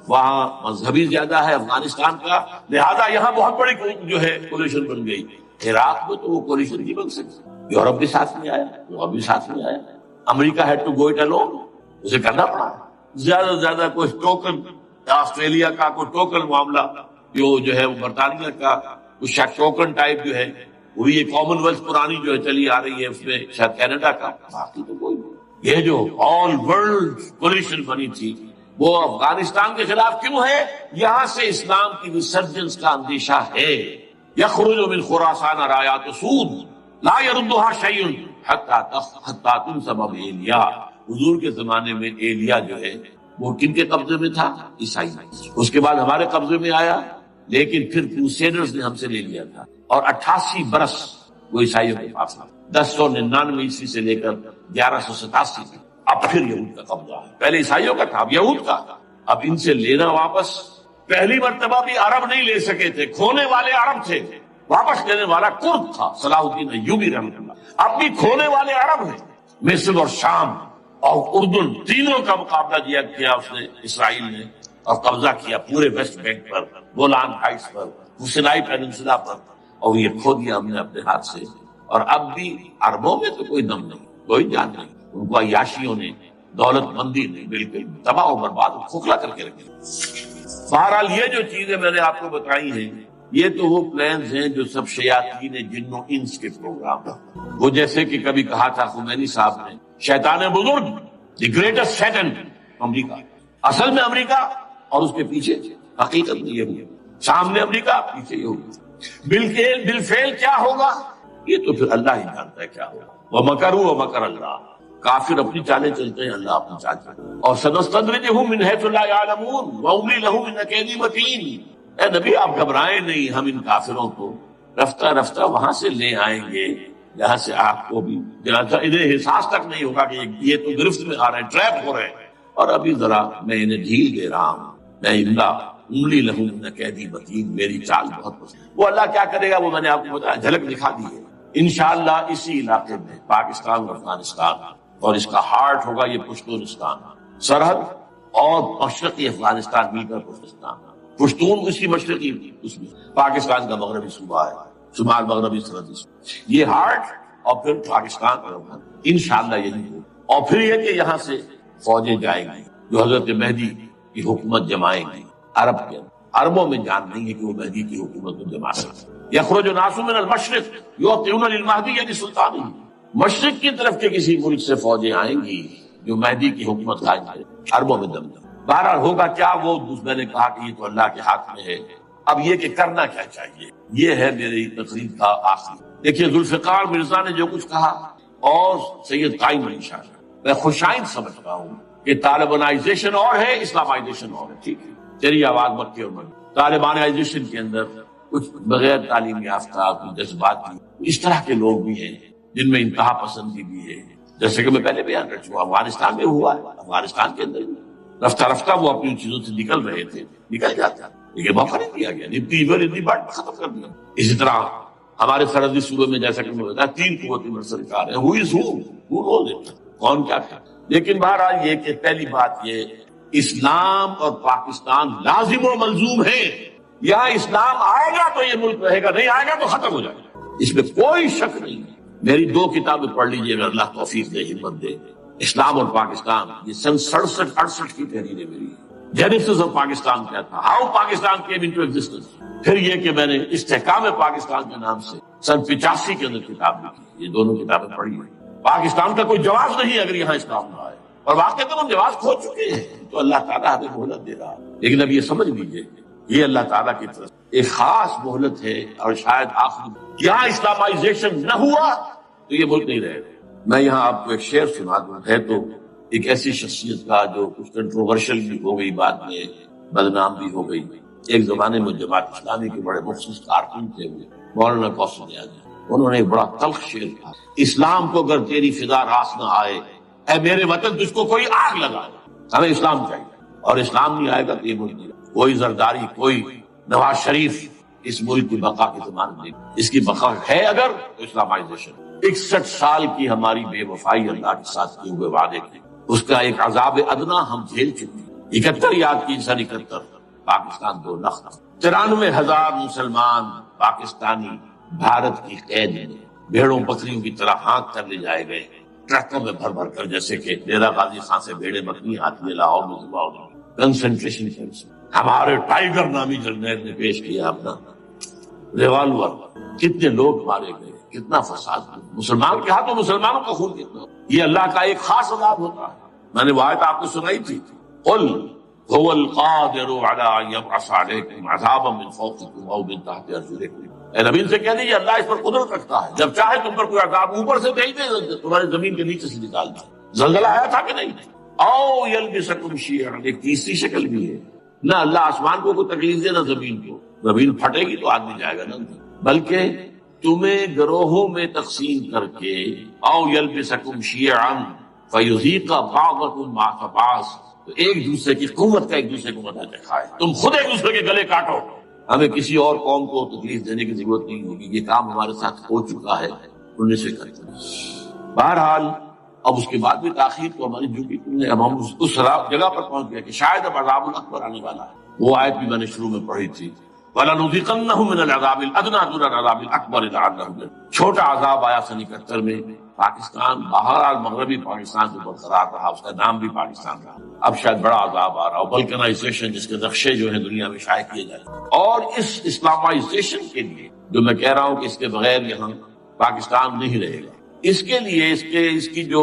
وہاں مذہبی زیادہ ہے افغانستان کا, لہذا یہاں بہت بڑی جو ہے کولیشن بن گئی. عراق میں تو وہ کولیشن نہیں بن سکتی. یورپ بھی ساتھ میں آیا, یورپ بھی ساتھ میں آیا, America had to go it alone, اسے کرنا پڑا. زیادہ سے زیادہ کوئی ٹوکن, آسٹریلیا کا کوئی ٹوکن معاملہ جو ہے وہ برطانیہ کا کچھ ٹوکن ٹائپ جو ہے وہ یہ کامن ویلتھ پرانی جو ہے چلی آ رہی ہے, اس میں شاید کینیڈا کا, باقی تو کوئی. یہ جو آل ورلڈ کولیشن بنی تھی وہ افغانستان کے خلاف کیوں ہے؟ یہاں سے اسلام کی ریسرجنس کا اندیشہ ہے. یخرج من خراسان رایات سود لا یردها شیء حتی تنصب ایلیا. حضور کے زمانے میں ایلیا جو ہے وہ کن کے قبضے میں تھا؟ عیسائی. اس کے بعد ہمارے قبضے میں آیا, لیکن پھر کروسیڈرز نے ہم سے لے لیا تھا, اور 88 برس وہ عیسائیوں کے پاس تھا. 1099 عیسوی سے لے کر 1187 تک. اب پھر یہود کا قبضہ ہے. پہلے عیسائیوں کا تھا, اب یہود کا. اب ان سے لینا واپس. پہلی مرتبہ بھی عرب نہیں لے سکے تھے, کھونے والے عرب تھے. واپس لینے والا کرد تھا صلاح الدین ایوبی رحمۃ اللہ. اب بھی کھونے والے عرب ہیں. مصر اور شام اور اردن تینوں کا مقابلہ کیا اس نے اسرائیل نے اور قبضہ کیا پورے ویسٹ بینک پر, گولان ہائٹس پر, سینائی پیننسلا پر, اور یہ کھو دیا ہم نے اپنے ہاتھ سے. اور اب بھی عربوں میں تو کوئی دم نہیں, کوئی جان نہیں. ان کو عیاشیوں نے, دولت مندی نے بالکل تباہ و برباد کھوکھلا کر کے رکھے. بہرحال یہ جو چیزیں میں نے آپ کو بتائی ہیں یہ تو وہ پلانز ہیں جو سب شیاطین جن و انس کے پروگرام ہیں. وہ جیسے کہ کبھی کہا تھا خمینی صاحب نے, شیطان بزرگ, دی گریٹسٹ سیٹن, امریکہ. اصل میں امریکہ اور اس کے پیچھے حقیقت میں یہ ہوگی, سامنے امریکہ پیچھے یہ ہوگی. بالفعل کیا ہوگا یہ تو پھر اللہ ہی جانتا ہے کیا ہوگا. وَمَكَرُوا وَمَكَرَ اللَّهُ, کافر اپنی چالیں چلتے ہیں, اللہ اپنی چال چلتے ہیں. اور سَنَسْتَدْرِجُهُم مِّنْ حَيْثُ لَا يَعْلَمُونَ وَأُمْلِي لَهُمْ إِنَّ كَيْدِي مَتِينٌ. اے نبی آپ گھبرائیں نہیں, ہم ان کافروں کو رفتہ رفتہ وہاں سے لے آئیں گے جہاں سے آپ کو بھی انہیں احساس تک نہیں ہوگا کہ یہ تو گرفت میں آ رہے ہیں, ٹریپ ہو رہے ہیں. اور ابھی ذرا میں انہیں ڈھیل دے رہا ہوں. میں املی لہوں نہ قیدی متین, میری چال بہت پسند. وہ اللہ کیا کرے گا وہ میں نے آپ کو بتایا, جھلک دکھا دی ہے. انشاءاللہ اسی علاقے میں پاکستان اور افغانستان, اور اس کا ہارٹ ہوگا یہ پشتونستان, سرحد اور مشرقی افغانستان مل کر پاکستان. پشتون اسی مشرقی اس میں پاکستان کا مغربی صوبہ ہے, شمال مغربی سرحدی صوبہ. یہ ہارٹ اور پھر پاکستان اور افغانستان انشاءاللہ یہی ہو. اور پھر یہ کہ یہاں سے فوجیں جائیں گی جو حضرت مہدی کی حکومت جمائیں گی عرب کے اندر. عربوں میں جان نہیں ہے کہ وہ مہدی کی حکومت کو جما سکتے. یخرج الناس من المشرق یعطون للمہدی یعنی سلطانی, مشرق کی طرف کے کسی ملک سے فوجیں آئیں گی جو مہدی کی حکومت قائم کرے. عربوں میں دم. بہرحال ہوگا کیا وہ میں نے کہا کہ یہ تو اللہ کے ہاتھ میں ہے. اب یہ کہ کرنا کیا چاہیے, یہ ہے میری تقریر کا آخری. دیکھیے ذوالفقار مرزا نے جو کچھ کہا اور سید قائم علی شاہ, میں خوشائند سمجھ رہا ہوں کہ طالبانائزیشن اور ہے, اسلامائزیشن اور ہے. ٹھیک ہے, تیری آواز مکے اور مدینہ. طالبانائزیشن کے اندر کچھ بغیر تعلیم یافتہ, کچھ جذباتی, اس طرح کے لوگ بھی ہیں جن میں انتہا پسندی بھی ہے, جیسے کہ میں پہلے بیان کر چکا. افغانستان میں ہوا ہے, افغانستان کے اندر رفتہ رفتہ وہ اپنی چیزوں سے نکل رہے تھے, نکل جاتے ہیں, لیکن موقع نہیں دیا گیا, اتنی بات ختم کر دیا. اسی طرح ہمارے سرحدی صوبے میں جیسا کہ میں بتایا 3 قوتیں برسرکار ہیں, کون کیا تھا. لیکن بہرحال یہ کہ پہلی بات یہ, اسلام اور پاکستان لازم و ملزوم ہے. یہاں اسلام آئے گا تو یہ ملک رہے گا, نہیں آئے گا تو ختم ہو جائے گا, اس میں کوئی شک نہیں. میری 2 کتابیں پڑھ لیجیے اگر اللہ توفیق دے, ہمت دے. اسلام اور پاکستان, یہ سن 67-68 کی تحریر ہے میری. جینیسس آف پاکستان کیا تھا, how Pakistan came into existence. پھر یہ کہ میں نے استحکام پاکستان کے نام سے سن 85 کے اندر کتاب لکھی. یہ دونوں کتابیں پڑھی ہیں. پاکستان کا کوئی جواز نہیں اگر یہاں اسلام نہ آئے, اور واقعی ہم جواز کھو چکے ہیں, تو اللہ تعالیٰ ہمیں مہلت دے رہا ہے. لیکن اب یہ سمجھ لیجیے یہ اللہ تعالیٰ کی طرف ایک خاص مہلت ہے, اور شاید آخری یہاں اسلامائزیشن نہ ہوا تو یہ ملک نہیں رہے گا. میں یہاں آپ کو ایک شعر سنا دوں. ہے تو ایک ایسی شخصیت کا جو کچھ کنٹروورشل بھی ہو گئی, بعد میں بدنام بھی ہو گئی. ایک زمانے میں جماعت اسلامی کے بڑے مخصوص کارکن تھے مولانا کوثر نیازی, انہوں نے ایک بڑا تلخ شعر کہا, اسلام کو اگر تیری فضا راس نہ آئے, اے میرے وطن تجھ کو کوئی آگ لگائے. ہمیں اسلام چاہیے, اور اسلام نہیں آئے گا تو یہ ملک نہیں. کوئی زرداری, کوئی نواز شریف اس ملک کی بقا کی ضمانت نہیں. اس کی بقا ہے اگر تو اسلامائزیشن. 61 سال کی ہماری بے وفائی اللہ کے ساتھ کیے ہوئے وعدے کی, اس کا ایک عذاب ادنا ہم جھیل چکے ہیں. 71 یاد کی سن 71 پاکستان 2 لاکھ 93,000 مسلمان پاکستانی بھارت کی قید میں بھیڑوں بکریوں کی طرح ہانک کر لے جائے گئے, ٹرکوں میں بھر بھر کر, جیسے کہ ڈیرہ غازی خان سے بھیڑیں بکری آتی ہے لاہور میں ذبح ہونے. کنسنٹریشن کیمپس ہمارے ٹائیگر نامی جرنیل نے پیش کیا اپنا ریوالور, کتنے لوگ مارے گئے, کتنا فساد. مسلمان کے ہاتھوں مسلمانوں کا خون کتنا. یہ اللہ کا ایک خاص عذاب ہوتا ہے. میں نے وہ آیت آپ کو سنائی تھی, قل هو القادر على ان يبعث عليكم عذابا من فوقكم او من تحت ارجلكم. اے نبی سے کہہ دیجیے اللہ اس پر قدرت رکھتا ہے, جب چاہے تم پر کوئی عذاب اوپر سے بھیج دے, تمہاری زمین کے نیچے سے نکال دے. زلزلہ آیا تھا کہ نہیں. او یلبسکم شیعا, ایک تیسری شکل بھی ہے. نہ اللہ آسمان کو کوئی تکلیف دے, نہ زمین کو. زمین پھٹے گی تو آدمی جائے گا نا, بلکہ تمہیں گروہوں میں تقسیم کر کے او یلبسکم شیعا فیذیق بعضکم بعض, تو ایک دوسرے کی قوت کا ایک دوسرے کو مدد دکھائے. تم خود ایک دوسرے کے گلے کاٹو, ہمیں کسی اور قوم کو تکلیف دینے کی ضرورت نہیں ہوگی، یہ کام ہمارے ساتھ ہو چکا ہے 1971۔ بہرحال اب اس کے بعد بھی تاخیر تو ہماری جھوکی نے، اب ہم اس جگہ پر پہنچ گئے کہ شاید اب عذاب الاکبر آنے والا ہے۔ وہ آیت بھی میں نے شروع میں پڑھی تھی، وَلَنُذِيقَنَّهُم مِّنَ الْعَذَابِ الْأَدْنَىٰ دُونَ الْعَذَابِ الْأَكْبَرِ لَعَلَّهُمْ، چھوٹا عذاب آیا سن 71 میں پاکستان، بہرحال مغربی پاکستان سے برقرار رہا، اس کا نام بھی پاکستان رہا۔ اب شاید بڑا عذاب آ رہا ہو، بلکنائزیشن جس کے نقشے جو ہیں دنیا میں شائع کیے جائیں، اور اس اسلامائزیشن کے لیے جو میں کہہ رہا ہوں کہ اس کے بغیر یہاں پاکستان نہیں رہے گا، اس کے لیے اس کی جو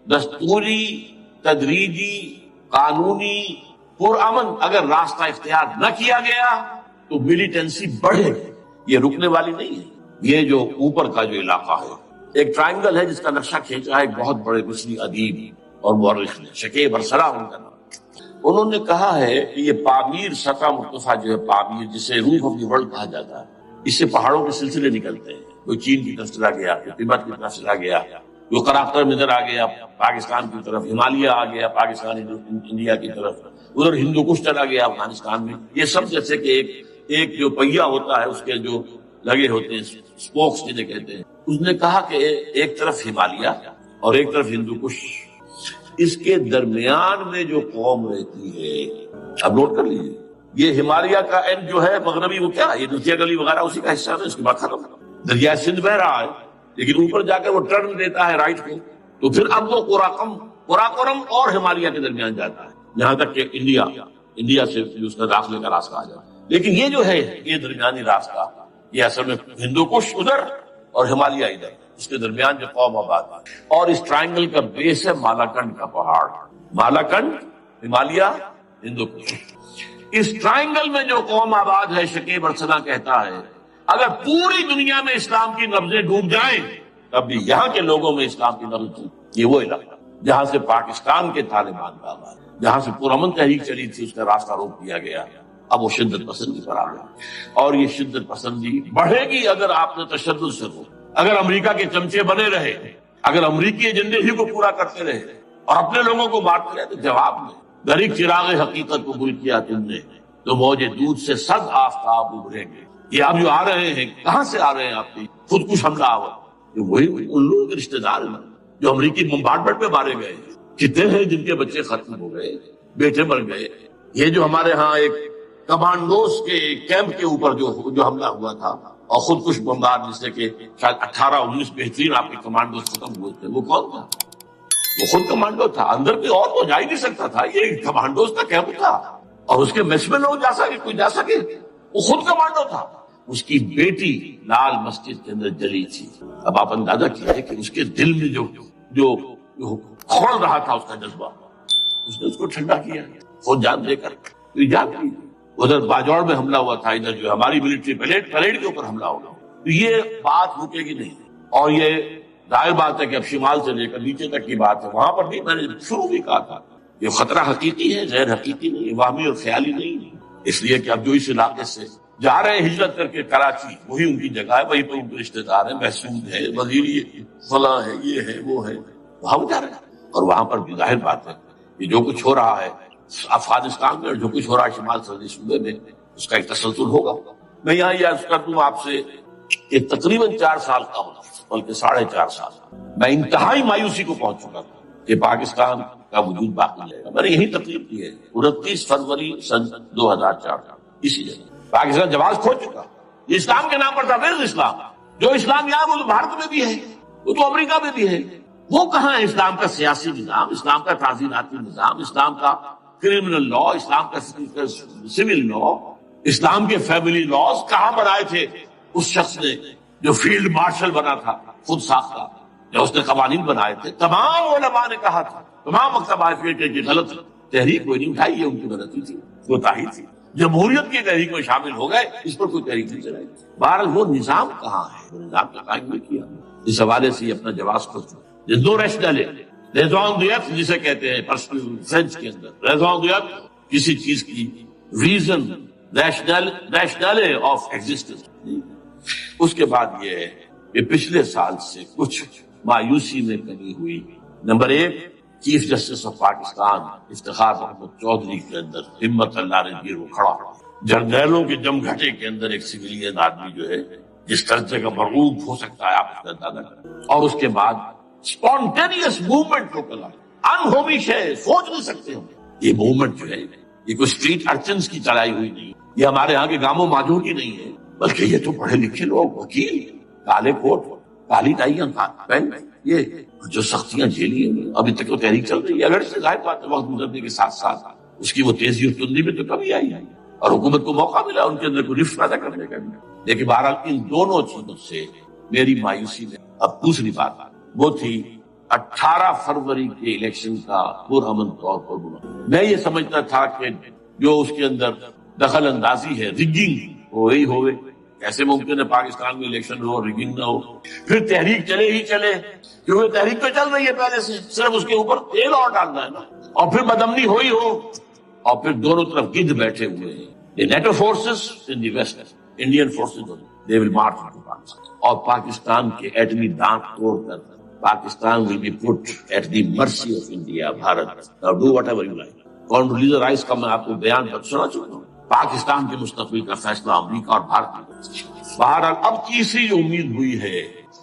دستوری، تدریجی، قانونی، پرامن اگر راستہ اختیار نہ کیا گیا تو ملیٹنسی بڑھے گی، یہ رکنے والی نہیں ہے۔ یہ جو اوپر کا جو علاقہ ہے، ایک ٹرائنگل ہے جس کا نقشہ کھینچا ہے ایک بہت بڑے مصری ادیب اور مورخ نے، شکیب ارسلان ان کا نام۔ انہوں نے کہا ہے کہ یہ پامیر سطح مرتفع جو ہے پامیر، جسے روف آف دی ورلڈ کہا جاتا ہے، اس سے پہاڑوں کے سلسلے نکلتے ہیں، کوئی چین کی طرف چلا گیا، کوئی تبت کی طرف چلا گیا، جو قراقرم ادھر آ گیا پاکستان کی طرف، ہمالیہ آ گیا پاکستان انڈیا کی طرف، ادھر ہندو کش چلا گیا افغانستان میں۔ یہ سب جیسے کہ ایک جو پہیا ہوتا ہے اس کے جو لگے ہوتے ہیں اسپوکس جنہیں کہتے ہیں۔ اس نے کہا کہ ایک طرف ہمالیہ اور ایک طرف ہندو کش، اس کے درمیان میں جو قوم رہتی ہے، اب نوٹ کر لیجیے، یہ ہمالیہ کا اینڈ جو ہے مغربی، وہ کیا ہے، یہ نتیا گلی وغیرہ اسی کا حصہ ہے، اس کے بعد ختم۔ دریا سندھ بہ رہا ہے لیکن اوپر جا کر وہ ٹرن دیتا ہے رائٹ کو، تو پھر اب وہ قراقرم اور ہمالیہ کے درمیان جاتا ہے، یہاں تک کہ انڈیا سے اس کا داخلے کا راستہ آ جاتا ہے۔ لیکن یہ جو ہے یہ درمیانی راستہ، یہ اصل میں ہندو کش ادھر اور ہمالیہ ادھر، اس کے درمیان جو قوم آباد ہے، اور اس ٹرائنگل کا بیس ہے مالاکنڈ کا پہاڑ، مالاکنڈ، ہمالیہ، ہندو کش۔ اس ٹرائنگل میں جو قوم آباد ہے، شکیب ارسلان کہتا ہے اگر پوری دنیا میں اسلام کی نبضیں ڈوب جائیں تب بھی یہاں کے لوگوں میں اسلام کی نبض، یہ وہ علاقہ جہاں سے پاکستان کے طالبان کا آباد، جہاں سے پرامن تحریک چلی تھی، اس کا راستہ روک دیا گیا، اب وہ شدت پسندی پر آ گئی، اور یہ شدت پسندی بڑھے گی اگر آپ نے تشدد سے رو، اگر امریکہ کے چمچے بنے رہے، اگر امریکی ایجنڈے ہی کو پورا کرتے رہے اور اپنے لوگوں کو مارتے رہے، تو جواب میں دریک چراغ حقیقت قبول کیا تم نے تو موج دودھ سے صد آفتاب ابھریں گے۔ یہ اب جو آ رہے ہیں، کہاں سے آ رہے ہیں آپ کی خودکش حملہ آور، وہی ان لوگوں کے رشتے دار ہیں جو امریکی بمبارڈمنٹ میں مارے گئے، کتنے ہیں جن کے بچے ختم ہو گئے، بیٹے مر گئے۔ یہ جو ہمارے ہاں ایک کمانڈوز کے کیمپ کے اوپر جو حملہ ہوا تھا اور خودکش بمبار، جس سے کہ شاید 18-19 بہترین آپ کے کمانڈوز ختم ہوئے تھے، وہ کون تھا؟ وہ خود کمانڈو تھا، اندر کوئی اور تو جا ہی نہیں سکتا تھا، یہ کمانڈوز کا کیمپ تھا اور اس کے میس میں لوگ جا سکے، کوئی جا سکے، وہ خود کمانڈو تھا۔ اس کی بیٹی لال مسجد کے اندر جلی تھی۔ اب آپ اندازہ کیجیے کہ اس کے دل میں جو کھوڑ رہا تھا اس کا جذبہ، اس نے اس کو ٹھنڈا کیا خود جان دے کر، تو ایجاد کی۔ ادھر باجوڑ میں حملہ ہوا تھا، ادھر جو ہماری ملٹری پریڈ کے اوپر حملہ ہوگا، تو یہ بات رکے گی نہیں۔ اور یہ ظاہر بات ہے کہ اب شمال سے لے کر نیچے تک کی بات ہے، وہاں پر بھی میں نے شروع بھی کہا تھا یہ خطرہ حقیقی ہے، غیر حقیقی نہیں، واہمی اور خیالی نہیں، اس لیے کہ اب جو اس علاقے سے جا رہے ہیں ہجرت کر کے کراچی، وہی ان کی جگہ ہے، وہی پہ ان کے رشتے دار ہیں، محسود ہے، وزیری فلاں ہے، یہ ہے وہ ہے، وہاں جا رہے ہیں۔ اور وہاں پر بھی ظاہر بات ہے کہ جو کچھ ہو رہا ہے افغانستان میں اور جو کچھ ہو رہا ہے شمال سرحدی صوبے میں، اس کا ایک تسلسل ہوگا۔ میں یہاں یہ عرض کر دوں آپ سے کہ تقریباً 4 سال کا ہونا، بلکہ 4.5 سال میں انتہائی مایوسی کو پہنچ چکا تھا کہ پاکستان کا وجود باقی رہے گا۔ میں نے یہی تقریر کی ہے 29 فروری سن 2004، اسی جگہ پاکستان جواز کھو چکا، یہ اسلام کے نام پر تھا، ویئر اسلام؟ جو اسلام یہاں وہ تو بھارت میں بھی ہے، وہ تو امریکہ میں بھی ہے، وہ کہاں ہے اسلام کا سیاسی نظام، اسلام کا تعزیراتی نظام، اسلام کا کرمنل لا، اسلام کا سول لا، اسلام کے فیملی لاز کہاں بنائے تھے اس شخص نے جو فیلڈ مارشل بنا تھا، خود ساختہ، جو اس نے قوانین بنائے تھے؟ تمام علماء نے کہا تھا، تمام مکتبہ فقہ کی غلط تحریک کوئی نہیں اٹھائی، یہ ان کی غلطی تھی، کوتاہی تھی۔ جمہوریت کی تحریک میں شامل ہو گئے، اس پر کوئی تحریک نہیں چلائی۔ بہرحال وہ نظام کہاں ہے؟ وہ نظام کا قائم نہیں کیا۔ اس حوالے سے اپنا جواز خود دو ریشنل ہے، ریزون دیت جسے کہتے ہیں فرینچ کے اندر، ریزون دیت کسی چیز کی ریزن، ریشنل آف ایگزسٹنس۔ اس کے بعد یہ ہے کہ پچھلے سال سے کچھ مایوسی میں کمی ہوئی۔ Number 1، chief justice of Pakistan Iftikhar Muhammad Chaudhry کے اندر ہمت اللہ نے دیر وہ کھڑا، جرنیلوں کے جم گھٹے کے اندر ایک سویلین آدمی جو ہے جس درجے کا مرغوب ہو سکتا ہے آپ اس کا اندازہ کریں. اور اس کے بعد اسپونٹینیس موومنٹ کو کلا انہوش ہے، سوچ نہیں سکتے ہم. یہ موومنٹ جو ہے یہ کوئی اسٹریٹ ارچنس کی چلائی ہوئی نہیں، یہ ہمارے ہاں کے گاموں ماجوں کی نہیں ہے، بلکہ یہ تو پڑھے لکھے لوگ، وکیل، کالے کوٹ، کالی ٹائیاں پہن، یہ جو سختیاں جھیلی ہیں. ابھی تک وہ تحریک چل رہی ہے. اگر اس سے ظاہر بات ہے وقت گزرنے کے ساتھ ساتھ اس کی وہ تیزی اور تندی میں تو کمی آئی ہے اور حکومت کو موقع ملا ان کے اندر کوئی رفت پیدا کرنے کا. لیکن بہرحال ان دونوں چیزوں سے میری مایوسی میں اب دوسری بات وہ تھی 18 فروری کے الیکشن کا پرامن طور پر بنا. میں یہ سمجھتا تھا کہ جو اس کے اندر دخل اندازی ہے، ریگنگ، وہی ہوئے. کیسے ممکن ہے پاکستان میں الیکشن ہو ریگنگ نہ ہو؟ پھر تحریک چلے ہی چلے، کیونکہ تحریک تو چل رہی ہے پہلے سے، صرف اس کے اوپر تیل اور ڈالنا ہے نا. اور پھر بدامنی ہوئی ہو، اور پھر دونوں طرف گدھ بیٹھے ہوئے ہیں. NATO forces in the west, Indian forces they will march to Pakistan, اور پاکستان کے ایٹمی دانت توڑ کر Pakistan will be put at the mercy of India. Bharat now do whatever you like. Condoleezza Rice کا میں آپ کو بیان سنا چکا ہوں. پاکستان کے مستقبل کا فیصلہ امریکہ اور بھارت نے. بہرحال اب تیسری جو امید ہوئی ہے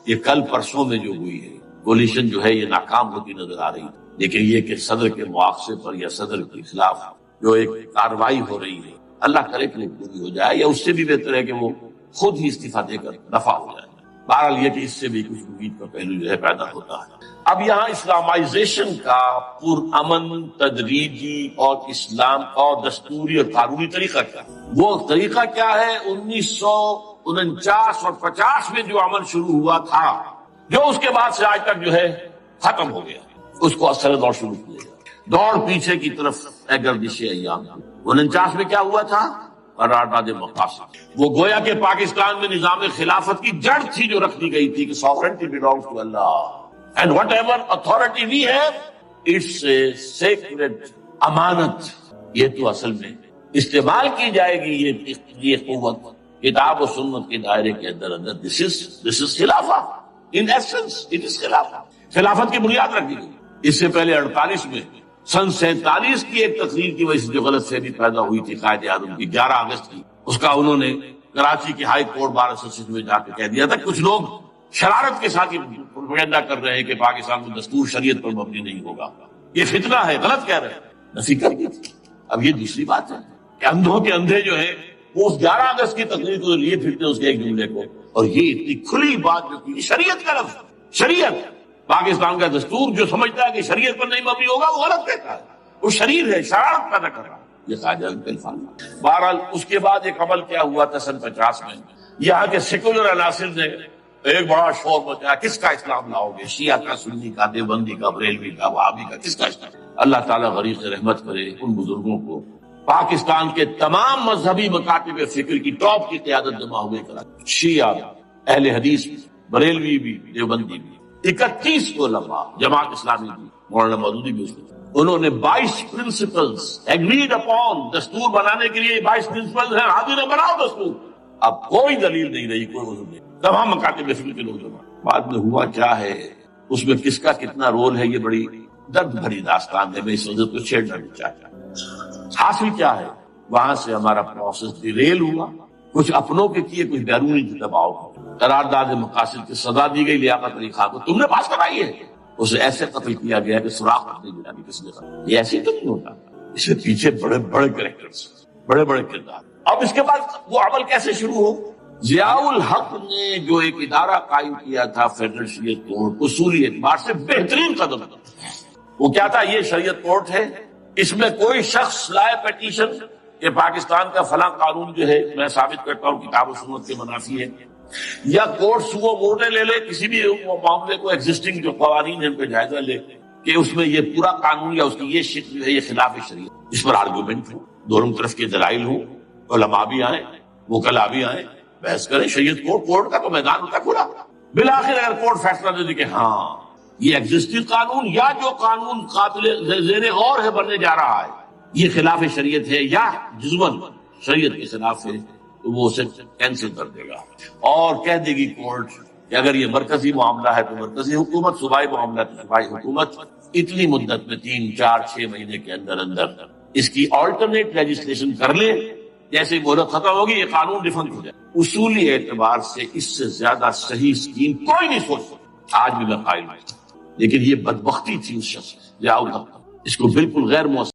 یہ کل پرسوں میں جو ہوئی ہے، کولیشن جو ہے یہ ناکام ہوتی نظر آ رہی ہے. لیکن یہ کہ صدر کے مواخذے پر یا صدر کے خلاف جو ایک کاروائی ہو رہی ہے، اللہ کرے کہ وہ پوری ہو جائے، یا اس سے بھی بہتر ہے کہ وہ خود ہی استعفیٰ دے کر دفاع ہو جائے. بہرحال یہ کہ اس سے بھی کچھ امید کا پہلو جو ہے پیدا ہوتا ہے. اب یہاں اسلامائزیشن کا پرامن، تدریجی اور اسلام کا دستوری اور قانونی طریقہ کیا ہے؟ وہ طریقہ کیا ہے؟ 1949 اور 50 میں جو عمل شروع ہوا تھا، جو اس کے بعد سے آج تک جو ہے ختم ہو گیا، اس کو اثر دور شروع کیا گیا. دوڑ پیچھے کی طرف ہے گردش ایام. 49 میں کیا ہوا تھا؟ قرارداد مقاصد. وہ گویا کہ پاکستان میں نظام خلافت کی جڑ تھی جو رکھ دی گئی تھی کہ sovereignty belongs to Allah and whatever authority we have it's a sacred امانت. یہ تو اصل میں استعمال کی جائے گی یہ قوت کتاب و سنت کے دائرے کے اندر. this is خلافہ in essence it is خلافہ. خلافت کی بنیاد رکھ دی گئی. اس سے پہلے 48 میں سن 47 کی ایک تقریر کی وجہ سے جو غلط فہمی پیدا ہوئی تھی قائد اعظم کی 11 اگست کی، اس کا انہوں نے کراچی کی ہائی کورٹ بار ایسوسیشن میں جا کے کہہ دیا تھا. کچھ لوگ شرارت کے ساتھ یہ پروپیگنڈا کر رہے ہیں کہ پاکستان میں دستور شریعت پر مبنی نہیں ہوگا، یہ فتنہ ہے، غلط کہہ رہے ہیں. نفی کر دی تھی. اب یہ دوسری بات ہے کہ اندھوں کے اندھے جو ہے وہ اس 11 اگست کی تقریر کو لیے پھرتے اس کے ایک جملے کو، اور یہ اتنی کھلی بات جو کی شریعت کا لفظ، شریعت پاکستان کا دستور جو سمجھتا ہے کہ شریعت پر نہیں مبنی ہوگا وہ غلط کہتا ہے، وہ شریر ہے، شرارت پیدا کر رہا ہے. یہ خواجہ الفان. بہرحال اس کے بعد ایک عمل کیا ہوا تھا سن 50 میں، یہاں کے سیکولر عناصر نے ایک بڑا شور مچایا، کس کا اسلام لاؤ گے؟ شیعہ کا، سنی کا، دیوبندی کا، بریلوی کا، وہابی کا، کس کا اسلام؟ اللہ تعالیٰ غریق رحمت کرے ان بزرگوں کو. پاکستان کے تمام مذہبی مکاتب فکر کی ٹاپ کی قیادت جمع ہوئے کرا، شیعہ، اہل حدیث بھی، بریلوی بھی، دیوبندی بھی، 31 علماء، جماعت اسلامی بھی، مولانا مودودی بھی اس میں. انہوں نے 22 پرنسپلز ایگریڈ اپون، دستور بنانے کے لیے 22 پرنسپلز ہیں، حاضر ہے بناؤ دستور. اب کوئی دلیل نہیں رہی، کوئی وجہ نہیں، تمام مکاتب فکر کے لوگ جمع. بعد میں ہوا کیا ہے، اس میں کس کا کتنا رول ہے، یہ بڑی درد بھری داستان ہے. میں اس وجہ کو چھیڑنا نہیں چاہتا. حاصل کیا ہے، وہاں سے ہمارا پروسیس ڈیریل ہوا، کچھ اپنوں کے کیے، کچھ بیرونی دباؤ. قرارداد مقاصد کی سزا دی گئی لیاقت علی خان کو، تم نے پاس کرائی ہے. اسے ایسے قتل کیا گیا کہ سراغ نہیں ملا کہ کس نے قتل. یہ ایسے تو نہیں ہوتا، اس کے پیچھے بڑے بڑے کریکٹرز، بڑے بڑے کردار. اب اس کے بعد وہ عمل کیسے شروع ہو؟ ضیاء الحق نے جو ایک ادارہ قائم کیا تھا فیڈرل شریعت کورٹ، اصولی اعتبار سے بہترین قدم تھا. وہ کیا تھا؟ یہ شریعت کورٹ ہے، اس میں کوئی شخص لائے پیٹیشن کہ پاکستان کا فلاں قانون جو ہے میں ثابت کرتا ہوں کتاب و سنت کے منافی ہے، یا کورٹ سو موٹے لے لے کسی بھی معاملے کو، ایگزسٹنگ جو قوانین ہیں ان پہ جائزہ لے کہ اس میں یہ پورا قانون یا اس کی یہ شکل جو ہے یہ خلاف شریعت. اس پر آرگومنٹ ہو، دونوں طرف کے دلائل ہوں، علماء بھی آئیں، وکلاء بھی آئیں، بحث کریں. شریعت کورٹ کا تو میدان ہوتا کھلا. بالآخر اگر کورٹ فیصلہ دے دے کہ ہاں یہ ایگزسٹنگ قانون یا جو قانون قابل زیر غور ہے بننے جا رہا ہے یہ خلاف شریعت ہے یا جزون شریعت کے خلاف ہے، تو وہ اسے کینسل کر دے گا اور کہہ دے گی کورٹ کہ اگر یہ مرکزی معاملہ ہے تو مرکزی حکومت، صوبائی معاملہ ہے تو صوبائی حکومت اتنی مدت میں 3 4 6 مہینے کے اندر اندر اس کی آلٹرنیٹ لیجسلیشن کر لے جیسے مہلت ختم ہوگی یہ قانون ڈیفنس ہو جائے. اصولی اعتبار سے اس سے زیادہ صحیح اسکیم کوئی نہیں سوچ سکتا. آج بھی میں قائل ہوں، لیکن یہ بدبختی تھی اس شخص ضیاء الحق، اس کو بالکل غیر مؤثر